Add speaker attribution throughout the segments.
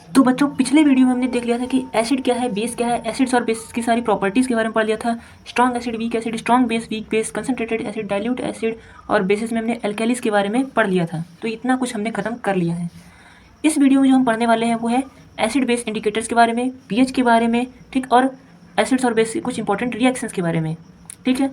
Speaker 1: तो बच्चों पिछले वीडियो में हमने देख लिया था कि एसिड क्या है, बेस क्या है, एसिड्स और बेस की सारी प्रॉपर्टीज़ के बारे में पढ़ लिया था। Strong acid, strong base, weak base, concentrated acid, dilute acid और बेसिस में हमने एल्केलीज के बारे में पढ़ लिया था। तो इतना कुछ हमने खत्म कर लिया है। इस वीडियो में जो हम पढ़ने वाले हैं वो है एसिड बेस इंडिकेटर्स के बारे में, पीएच के बारे में, ठीक, और एसिड्स और बेस के कुछ इंपॉर्टेंट रिएक्शंस के बारे में। ठीक है,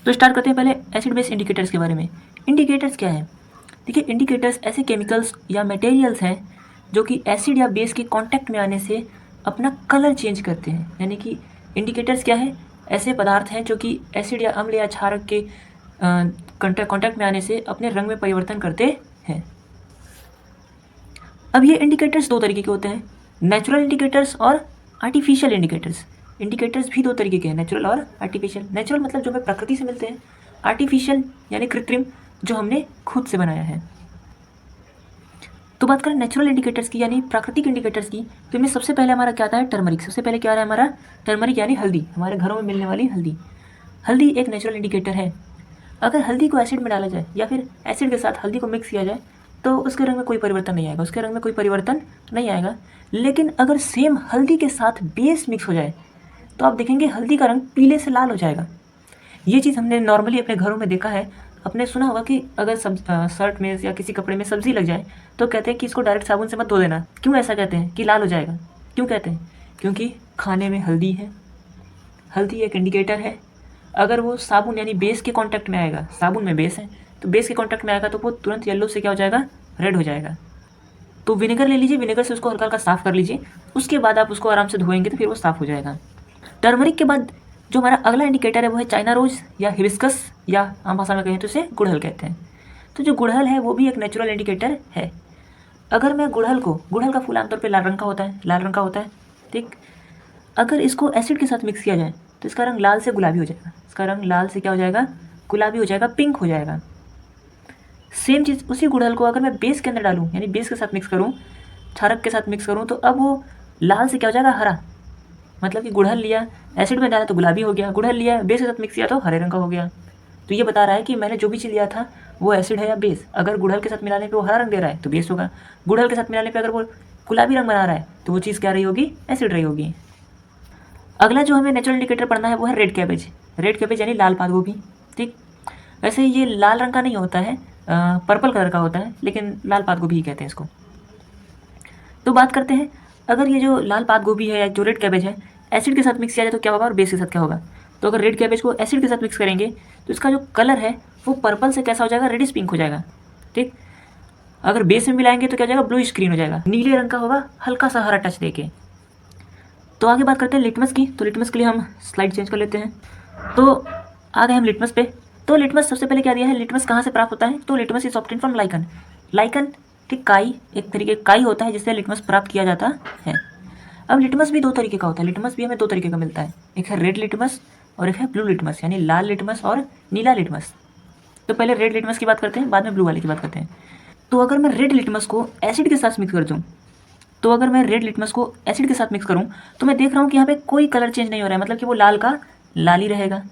Speaker 1: तो स्टार्ट करते हैं पहले एसिड बेस इंडिकेटर्स के बारे में। इंडिकेटर्स क्या है? देखिए, इंडिकेटर्स ऐसे केमिकल्स या मटेरियल्स हैं जो कि एसिड या बेस के कांटेक्ट में आने से अपना कलर चेंज करते हैं। यानी कि इंडिकेटर्स क्या है? ऐसे पदार्थ हैं जो कि एसिड या अम्ल या क्षारक के कांटेक्ट में आने से अपने रंग में परिवर्तन करते हैं। अब ये इंडिकेटर्स दो तरीके के होते हैं, नेचुरल इंडिकेटर्स और आर्टिफिशियल इंडिकेटर्स। इंडिकेटर्स भी दो तरीके के हैं, नेचुरल और आर्टिफिशियल। नेचुरल मतलब जो हमें प्रकृति से मिलते हैं, आर्टिफिशियल यानी कृत्रिम, जो हमने खुद से बनाया है। तो बात करें नेचुरल इंडिकेटर्स की यानी प्राकृतिक इंडिकेटर्स की, तो इनमें सबसे पहले हमारा क्या आता है? टर्मरिक। सबसे पहले क्या आ रहा है हमारा? टर्मरिक यानी हल्दी, हमारे घरों में मिलने वाली हल्दी। हल्दी एक नेचुरल इंडिकेटर है। अगर हल्दी को एसिड में डाला जाए या फिर एसिड के साथ हल्दी को मिक्स किया जाए तो उसके रंग में कोई परिवर्तन नहीं आएगा, उसके रंग में कोई परिवर्तन नहीं आएगा। लेकिन अगर सेम हल्दी के साथ बेस मिक्स हो जाए तो आप देखेंगे हल्दी का रंग पीले से लाल हो जाएगा। ये चीज़ हमने नॉर्मली अपने घरों में देखा है। आपने सुना होगा कि अगर शर्ट में या किसी कपड़े में सब्जी लग जाए तो कहते हैं कि इसको डायरेक्ट साबुन से मत धो देना। क्यों ऐसा कहते हैं कि लाल हो जाएगा? क्यों कहते हैं? क्योंकि खाने में हल्दी है, हल्दी एक इंडिकेटर है। अगर वो साबुन यानी बेस के कांटेक्ट में आएगा, साबुन में बेस है तो बेस के कांटेक्ट में आएगा तो वो तुरंत येलो से क्या हो जाएगा? रेड हो जाएगा। तो विनेगर ले लीजिए, विनेगर से उसको हल्का हल्का साफ़ कर लीजिए, उसके बाद आप उसको आराम से धोएंगे तो फिर वो साफ़ हो जाएगा। टर्मरिक के बाद जो हमारा अगला इंडिकेटर है वो है चाइना रोज या हिबिस्कस, या आम भाषा में कहें तो इसे गुड़हल कहते हैं। तो जो गुड़हल है वो भी एक नेचुरल इंडिकेटर है। अगर मैं गुड़हल का फूल आमतौर पे लाल रंग का होता है, लाल रंग का होता है, ठीक। अगर इसको एसिड के साथ मिक्स किया जाए तो इसका रंग लाल से गुलाबी हो जाएगा, इसका रंग लाल से क्या हो जाएगा? गुलाबी हो जाएगा, पिंक हो जाएगा। सेम चीज़ उसी गुड़हल को अगर मैं बेस के अंदर डालूँ यानी बेस के साथ मिक्स करूँ, क्षारक के साथ मिक्स करूँ, तो अब वो लाल से क्या हो जाएगा? हरा। मतलब कि गुड़हल लिया, एसिड में डाला तो गुलाबी हो गया, गुड़हल लिया बेस के साथ मिक्स किया तो हरे रंग का हो गया। तो ये बता रहा है कि मैंने जो भी चीज़ लिया था वो एसिड है या बेस। अगर गुड़हल के साथ मिलाने पे वो हरा रंग दे रहा है तो बेस होगा, गुड़हल के साथ मिलाने पे अगर वो गुलाबी रंग बना रहा है तो वो चीज़ क्या रही होगी? एसिड रही होगी। अगला जो हमें नेचुरल इंडिकेटर पढ़ना है वो है रेड कैबेज। रेड कैबेज यानी लाल पात गोभी, ठीक। वैसे ये लाल रंग का नहीं होता है, पर्पल कलर का होता है, लेकिन लाल पात गोभी ही कहते हैं इसको। तो बात करते हैं, अगर ये जो लाल पात गोभी है या जो रेड कैबेज है एसिड के साथ मिक्स किया जाए तो क्या होगा और बेस के साथ क्या होगा? तो अगर रेड कैबेज को एसिड के साथ मिक्स करेंगे तो इसका जो कलर है वो पर्पल से कैसा हो जाएगा? रेडिश पिंक हो जाएगा, ठीक। अगर बेस में मिलाएंगे तो क्या हो जाएगा? ब्लू स्क्रीन हो जाएगा, नीले रंग का होगा, हल्का सा हरा टच देके। तो आगे बात करते हैं लिटमस की। तो लिटमस के लिए हम स्लाइड चेंज कर लेते हैं। तो आ गए हम लिटमस पे। तो लिटमस सबसे पहले क्या दिया है? लिटमस कहाँ से प्राप्त होता है? तो litmus is obtained from lichen. Lichen, ठीक, काई, एक तरीके का काई होता है जिससे लिटमस प्राप्त किया जाता है। अब लिटमस भी दो तरीके का होता है, लिटमस भी हमें दो तरीके का मिलता है, एक है रेड लिटमस और एक है ब्लू लिटमस, यानी लाल लिटमस और नीला लिटमस। तो पहले रेड लिटमस की बात करते हैं, बाद में ब्लू वाले की बात करते हैं। तो अगर मैं रेड लिटमस को एसिड के साथ मिक्स कर दूँ, तो अगर मैं रेड लिटमस को एसिड के साथ मिक्स करूँ तो मैं देख रहा हूँ कि यहाँ पे कोई कलर चेंज नहीं हो रहा है, मतलब कि वो लाल का लाल ही रहेगा।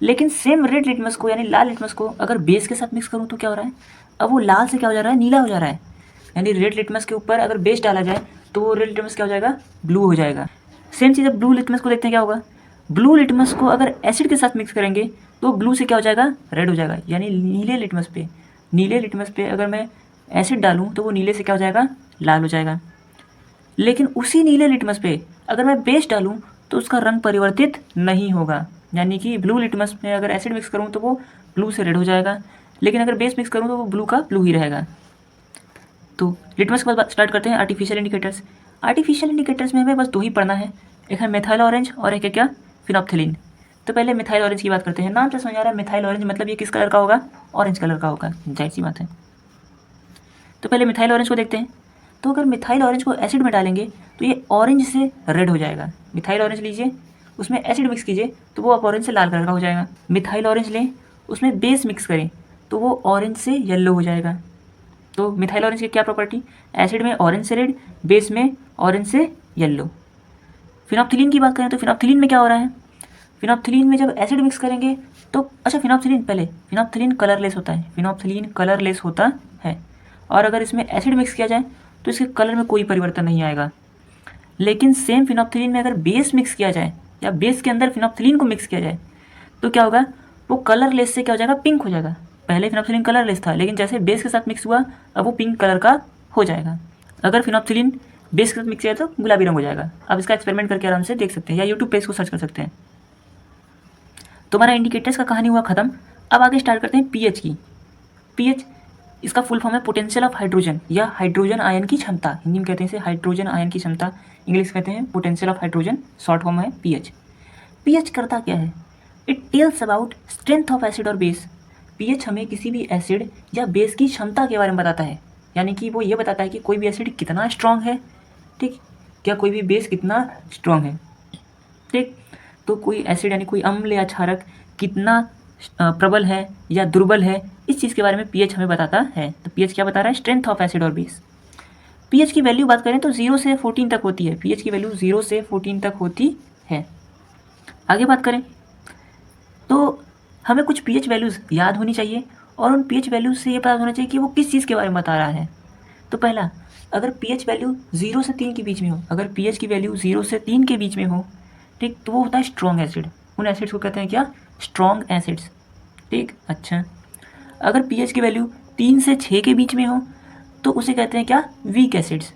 Speaker 1: लेकिन सेम रेड लिटमस को यानी लाल लिटमस को अगर बेस के साथ मिक्स करूँ तो क्या हो रहा है? अब वो लाल से क्या हो जा रहा है? नीला हो जा रहा है। यानी रेड लिटमस के ऊपर अगर बेस डाला जाए तो वो रेड लिटमस क्या हो जाएगा? ब्लू हो जाएगा। सेम चीज़ अब ब्लू लिटमस को देखते हैं क्या होगा। ब्लू लिटमस को अगर एसिड के साथ मिक्स करेंगे तो ब्लू से क्या हो जाएगा? रेड हो जाएगा। यानी नीले लिटमस पे अगर मैं एसिड डालूँ तो वो नीले से क्या हो जाएगा? लाल हो जाएगा। लेकिन उसी नीले लिटमस पे अगर मैं बेस डालूँ तो उसका रंग परिवर्तित नहीं होगा। यानी कि ब्लू लिटमस में अगर एसिड मिक्स करूँ तो वो ब्लू से रेड हो जाएगा, लेकिन अगर बेस मिक्स करूँ तो वो ब्लू का ब्लू ही रहेगा। तो लिटमस के बाद स्टार्ट करते हैं आर्टिफिशियल इंडिकेटर्स। आर्टिफिशियल इंडिकेटर्स में हमें बस दो ही पढ़ना है, एक है मिथाइल ऑरेंज और एक है क्या? फिनोप्थिलीन। तो पहले मिथाइल ऑरेंज की बात करते हैं। नाम से समझ आ रहा है मिथाइल ऑरेंज मतलब ये किस कलर का होगा? ऑरेंज कलर का होगा, जाहिर सी बात है। तो पहले मिथाइल ऑरेंज को देखते हैं। तो अगर मिथाइल ऑरेंज को एसिड में डालेंगे तो ये ऑरेंज से रेड हो जाएगा। मिथाइल ऑरेंज लीजिए, उसमें एसिड मिक्स कीजिए तो वो आप ऑरेंज से लाल कलर का हो जाएगा। मिथाइल ऑरेंज लें, उसमें बेस मिक्स करें तो वो ऑरेंज से येलो हो जाएगा। तो मिथाइल ऑरेंज की क्या प्रॉपर्टी? एसिड में ऑरेंज से रेड, बेस में ऑरेंज से येलो। फिनोप्थिलीन की बात करें तो फिनोप्थिलीन में क्या हो रहा है? फिनोप्थिलीन में जब एसिड मिक्स करेंगे तो अच्छा, फिनोप्थिलीन कलरलेस होता है, फिनोप्थिलीन कलरलेस होता है। और अगर इसमें एसिड मिक्स किया जाए तो इसके कलर में कोई परिवर्तन नहीं आएगा। लेकिन सेम फिनोप्थिलीन में अगर बेस मिक्स किया जाए या बेस के अंदर फिनोप्थिलीन को मिक्स किया जाए तो क्या होगा, वो कलरलेस से क्या हो जाएगा, पिंक हो जाएगा। पहले फिनोप्थिलीन कलरलेस था, लेकिन जैसे बेस के साथ मिक्स हुआ अब वो पिंक कलर का हो जाएगा। अगर फिनोप्थिलीन बेस के साथ मिक्स किया तो गुलाबी रंग हो जाएगा। आप इसका एक्सपेरिमेंट करके आराम से देख सकते हैं या यूट्यूब पे इसको सर्च कर सकते हैं। तो हमारा इंडिकेटर्स का कहानी हुआ खत्म। अब आगे स्टार्ट करते हैं पीएच की। पीएच इसका फुल फॉर्म है पोटेंशियल ऑफ हाइड्रोजन या हाइड्रोजन आयन की क्षमता। हिंदी में कहते हैं इसे हाइड्रोजन आयन की क्षमता, इंग्लिश कहते हैं potential of hydrogen, short form है पीएच। पीएच करता क्या है? It tells about strength of acid और बेस। पीएच हमें किसी भी एसिड या बेस की क्षमता के बारे में बताता है, यानी कि वो ये बताता है कि कोई भी एसिड कितना स्ट्रांग है, ठीक, क्या कोई भी बेस कितना स्ट्रांग है, ठीक। तो कोई एसिड यानी कोई अम्ल या क्षारक कितना प्रबल है या दुर्बल है, इस चीज़ के बारे में पीएच हमें बताता है। तो पीएच क्या बता रहा है? स्ट्रेंथ ऑफ एसिड और बेस। पीएच की वैल्यू बात करें तो 0 से 14 तक होती है। पीएच की वैल्यू 0 से 14 तक होती है। आगे बात करें तो हमें कुछ पीएच वैल्यूज़ याद होनी चाहिए और उन पीएच वैल्यूज से ये पता होना चाहिए कि वो किस चीज़ के बारे में बता रहा है। तो पहला, अगर पीएच वैल्यू 0 से 3 के बीच में हो, अगर पीएच की वैल्यू 0 से 3 के बीच में हो, ठीक, तो वो होता है स्ट्रॉन्ग एसिड। उन एसिड्स को कहते हैं क्या? स्ट्रॉन्ग एसिड्स, ठीक। अच्छा, अगर पीएच की वैल्यू 3 से 6 के बीच में हो तो उसे कहते हैं क्या? वीक एसिड्स,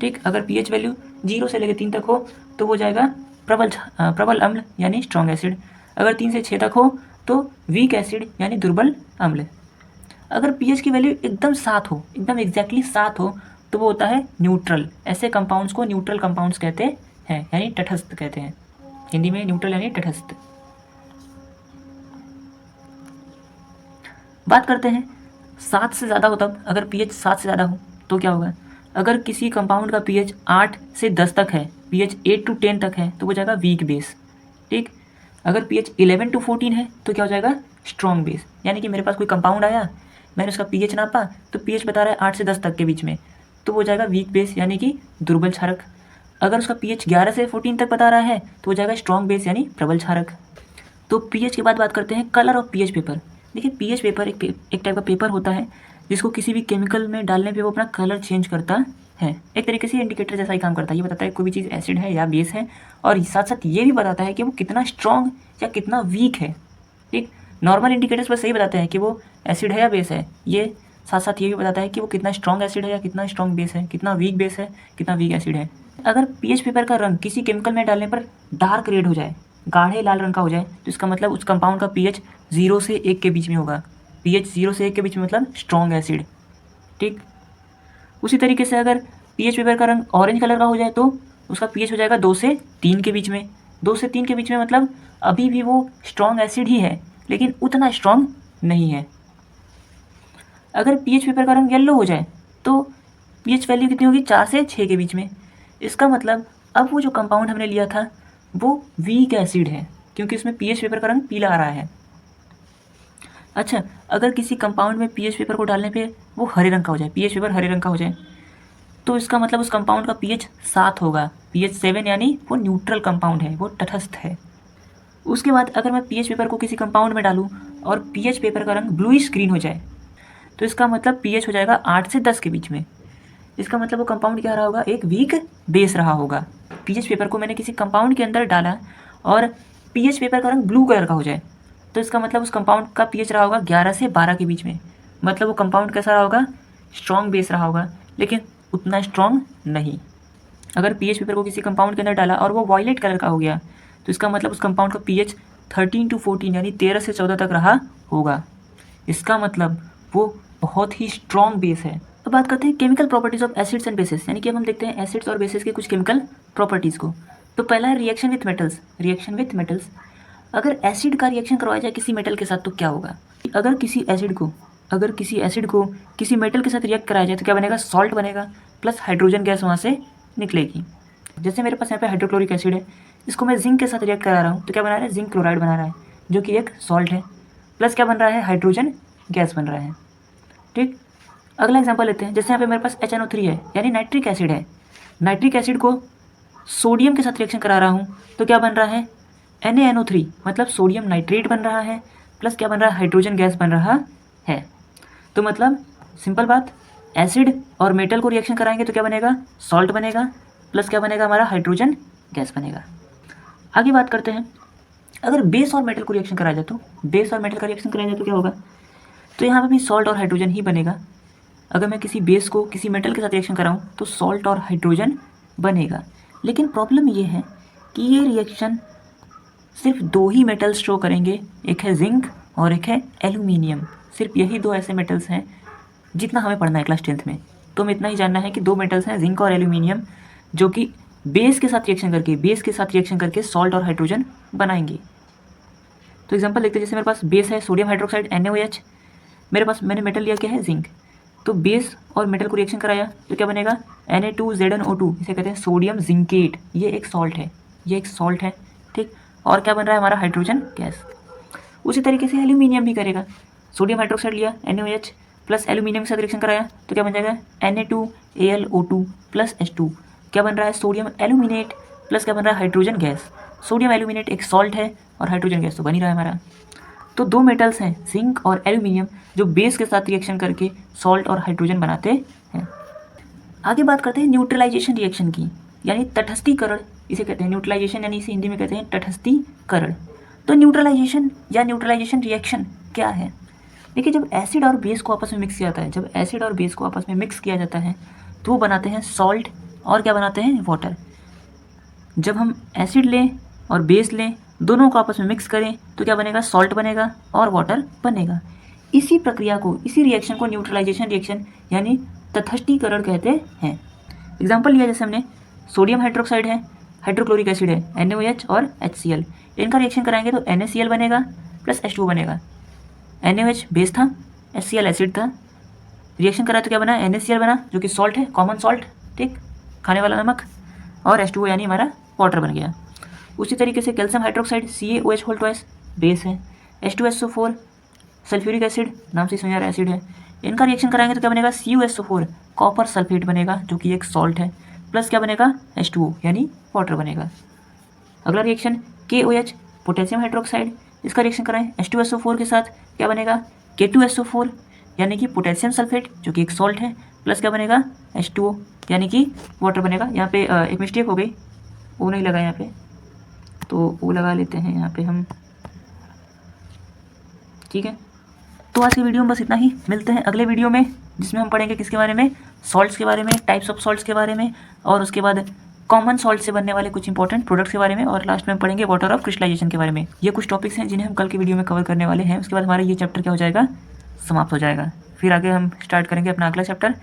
Speaker 1: ठीक। अगर पीएच वैल्यू 0 से लेकर 3 तक हो तो वो जाएगा प्रबल अम्ल यानी स्ट्रॉन्ग एसिड। अगर 3 से 6 तक हो तो वीक एसिड यानी दुर्बल अम्ल। अगर पीएच की वैल्यू एकदम 7 हो, एकदम एग्जैक्टली 7 हो, तो वो होता है न्यूट्रल। ऐसे कंपाउंड्स को न्यूट्रल कंपाउंड्स कहते हैं, यानी तटस्थ कहते हैं। हिंदी में न्यूट्रल यानी तटस्थ। बात करते हैं 7 से ज़्यादा हो तब, अगर पीएच 7 से ज़्यादा हो तो क्या होगा? अगर किसी कंपाउंड का पीएच 8 से 10 तक है, पीएच 8 to 10 तक है, तो वो जाएगा वीक बेस, ठीक। अगर पीएच 11 to 14 है तो क्या हो जाएगा? Strong base. यानी कि मेरे पास कोई कंपाउंड आया, मैंने उसका पीएच नापा तो पीएच बता रहा है 8 से 10 तक के बीच में, तो वो जाएगा वीक बेस यानी कि दुर्बल क्षारक। अगर उसका पीएच 11 से 14 तक बता रहा है तो वो जाएगा स्ट्रॉन्ग बेस यानी प्रबल क्षारक। तो पीएच के बाद बात करते हैं कलर ऑफ पीएच पेपर। देखिए, पीएच पेपर एक टाइप का पेपर होता है जिसको किसी भी केमिकल में डालने पे वो अपना कलर चेंज करता है। एक तरीके से इंडिकेटर जैसा ही काम करता है। ये बताता है कोई भी चीज़ एसिड है या बेस है, और साथ साथ ये भी बताता है कि वो कितना स्ट्रॉन्ग या कितना वीक है, ठीक। नॉर्मल इंडिकेटर्स बस यही बताते हैं कि वो एसिड है या बेस है, ये साथ साथ ये भी बताता है कि वो कितना स्ट्रॉन्ग एसिड है या कितना स्ट्रॉन्ग बेस है, कितना वीक बेस है, कितना वीक एसिड है। अगर पीएच पेपर का रंग किसी केमिकल में डालने पर डार्क रेड हो जाए, गाढ़े लाल रंग का हो जाए, तो इसका मतलब उस कंपाउंड का पीएच 0 से 1 के बीच में होगा। पीएच 0 से 1 के बीच में मतलब स्ट्रॉन्ग एसिड, ठीक। उसी तरीके से अगर पीएच पेपर का रंग ऑरेंज कलर का हो जाए तो उसका पीएच हो जाएगा 2 से 3 के बीच में। 2 से 3 के बीच में मतलब अभी भी वो स्ट्रॉन्ग एसिड ही है, लेकिन उतना स्ट्रॉन्ग नहीं है। अगर पीएच पेपर का रंग येलो हो जाए तो पीएच वैल्यू कितनी होगी? 4 से 6 के बीच में। इसका मतलब अब वो जो कंपाउंड हमने लिया था वो वीक एसिड है, क्योंकि उसमें पीएच पेपर का रंग पीला आ रहा है। अच्छा, अगर किसी कंपाउंड में पीएच पेपर को डालने पे वो हरे रंग का हो जाए, पीएच पेपर हरे रंग का हो जाए, तो इसका मतलब उस कंपाउंड का पीएच 7 होगा। पीएच 7 यानी वो न्यूट्रल कंपाउंड है, वो तटस्थ है। उसके बाद अगर मैं पीएच पेपर को किसी कंपाउंड में डालूँ और पीएच पेपर का रंग ब्लूइश ग्रीन हो जाए, तो इसका मतलब पीएच हो जाएगा 8 से 10 के बीच में। इसका मतलब वो कंपाउंड क्या रहा होगा? एक वीक बेस रहा होगा। पीएच पेपर को मैंने किसी कंपाउंड के अंदर डाला और पीएच पेपर का रंग ब्लू कलर का हो जाए, तो इसका मतलब उस कंपाउंड का पीएच रहा होगा 11 से 12 के बीच में। मतलब वो कंपाउंड कैसा रहा होगा? स्ट्रॉन्ग बेस रहा होगा, लेकिन उतना स्ट्रॉन्ग नहीं। अगर पीएच पेपर को किसी कंपाउंड के अंदर डाला और वो वॉयलेट कलर का हो गया, तो इसका मतलब उस कंपाउंड का पीएच 13 to 14 यानी 13 से 14 तक रहा होगा। इसका मतलब वो बहुत ही स्ट्रॉन्ग बेस है। अब बात करते हैं chemical properties of acids and bases, यानी कि अब हम देखते हैं एसिड्स और बेसिस के कुछ केमिकल प्रॉपर्टीज़ को। तो पहला है reaction with metals. Reaction with metals, अगर एसिड का रिएक्शन करवाया जाए किसी मेटल के साथ तो क्या होगा? अगर किसी एसिड को किसी मेटल के साथ रिएक्ट कराया जाए तो क्या बनेगा? सॉल्ट बनेगा, प्लस हाइड्रोजन गैस वहाँ से निकलेगी। जैसे मेरे पास यहाँ पे हाइड्रोक्लोरिक एसिड है, इसको मैं जिंक के साथ रिएक्ट करा रहा हूँ तो क्या बना रहा है? जिंक क्लोराइड बना रहा है, जो कि एक सॉल्ट है, प्लस क्या बन रहा है? हाइड्रोजन गैस बन रहा है, ठीक। अगला एग्जांपल लेते हैं। जैसे यहाँ पे मेरे पास HNO3 है, यानी नाइट्रिक एसिड है। नाइट्रिक एसिड को सोडियम के साथ रिएक्शन करा रहा हूँ तो क्या बन रहा है? NaNO3, मतलब सोडियम नाइट्रेट बन रहा है, प्लस क्या बन रहा है? हाइड्रोजन गैस बन रहा है। तो मतलब सिंपल बात, एसिड और मेटल को रिएक्शन कराएंगे तो क्या बनेगा? सॉल्ट बनेगा, प्लस क्या बनेगा हमारा हाइड्रोजन गैस बनेगा। आगे बात करते हैं, अगर बेस और मेटल को रिएक्शन कराया जाए तो बेस और मेटल का रिएक्शन कराया जाए तो क्या होगा, तो यहाँ पे भी सॉल्ट और हाइड्रोजन ही बनेगा। अगर मैं किसी बेस को किसी मेटल के साथ रिएक्शन कराऊँ तो सॉल्ट और हाइड्रोजन बनेगा। लेकिन प्रॉब्लम ये है कि ये रिएक्शन सिर्फ दो ही मेटल्स शो करेंगे, एक है जिंक और एक है एल्यूमिनियम। सिर्फ यही दो ऐसे मेटल्स हैं जितना हमें पढ़ना है क्लास 10th में। तो हमें इतना ही जानना है कि दो मेटल्स हैं जिंक और एल्यूमिनियम, जो कि बेस के साथ रिएक्शन करके सॉल्ट और हाइड्रोजन बनाएंगे। तो एग्जांपल देखते हैं, जैसे मेरे पास बेस है सोडियम हाइड्रोक्साइड NaOH, मेरे पास मैंने मेटल लिया क्या है जिंक, तो बेस और मेटल को रिएक्शन कराया तो क्या बनेगा Na2ZnO2, इसे कहते हैं सोडियम जिंकेट। ये एक सॉल्ट है, ठीक। और क्या बन रहा है हमारा हाइड्रोजन गैस। उसी तरीके से एल्यूमिनियम भी करेगा, सोडियम हाइड्रोक्साइड लिया NaOH प्लस एल्यूमिनियम के साथ रिएक्शन कराया तो क्या बन जाएगा Na2AlO2 प्लस H2, क्या बन रहा है सोडियम एल्यूमिनेट प्लस क्या बन रहा है हाइड्रोजन गैस। सोडियम एल्यूमिनेट एक सॉल्ट है और हाइड्रोजन गैस तो बन ही रहा है हमारा। तो दो मेटल्स हैं जिंक और एल्यूमिनियम जो बेस के साथ रिएक्शन करके सॉल्ट और हाइड्रोजन बनाते हैं। आगे बात करते हैं न्यूट्रलाइजेशन रिएक्शन की, यानी तटस्थीकरण इसे कहते हैं। न्यूट्रलाइजेशन यानी इसे हिंदी में कहते हैं तटस्थीकरण। तो न्यूट्रलाइजेशन या न्यूट्रलाइजेशन रिएक्शन क्या है, देखिए जब एसिड और बेस को आपस में मिक्स किया जाता है तो वो बनाते हैं सॉल्ट और क्या बनाते हैं वाटर। जब हम एसिड लें और बेस लें दोनों को आपस में मिक्स करें तो क्या बनेगा सॉल्ट बनेगा और वाटर बनेगा। इसी प्रक्रिया को, इसी रिएक्शन को न्यूट्रलाइजेशन रिएक्शन यानी तटस्थीकरण कहते हैं। एग्जाम्पल लिया जैसे हमने सोडियम हाइड्रोक्साइड है, हाइड्रोक्लोरिक एसिड है NaOH और HCl, इनका रिएक्शन कराएंगे तो NaCl बनेगा प्लस H2O बनेगा। NaOH बेस था, HCl एसिड था, रिएक्शन करा तो क्या बना NaCl बना जो कि सॉल्ट है, कॉमन सॉल्ट, ठीक, खाने वाला नमक, और H2O यानी हमारा वाटर बन गया। उसी तरीके से कैल्शियम हाइड्रोक्साइड CaOH बेस है, H2SO4 सल्फ्यूरिक एसिड नाम से समझा रहा एसिड है, इनका रिएक्शन कराएंगे तो क्या बनेगा CuSO4 कॉपर सल्फेट बनेगा जो कि एक सॉल्ट है, प्लस क्या बनेगा H2O यानी वाटर बनेगा। अगला रिएक्शन KOH पोटेशियम हाइड्रोक्साइड, इसका रिएक्शन कराएं H2SO4 के साथ क्या बनेगा K2SO4 यानी कि पोटेशियम सल्फेट जो कि एक सॉल्ट है, प्लस क्या बनेगा H2O यानी कि वाटर बनेगा। यहाँ पे एक मिस्टेक हो गई, वो नहीं लगा यहाँ पे, तो वो लगा लेते हैं यहाँ पे हम, ठीक है। तो आज की वीडियो में बस इतना ही, मिलते हैं अगले वीडियो में जिसमें हम पढ़ेंगे किसके बारे में, सॉल्ट्स के बारे में, टाइप्स ऑफ सॉल्ट्स के बारे में, और उसके बाद कॉमन सॉल्ट से बनने वाले कुछ इंपॉर्टेंट प्रोडक्ट्स के बारे में, और लास्ट में हम पढ़ेंगे वाटर ऑफ क्रिस्टलाइजेशन के बारे में। ये कुछ टॉपिक्स हैं जिन्हें हम कल की वीडियो में कवर करने वाले हैं। उसके बाद हमारा ये चैप्टर क्या हो जाएगा, समाप्त हो जाएगा। फिर आगे हम स्टार्ट करेंगे अपना अगला चैप्टर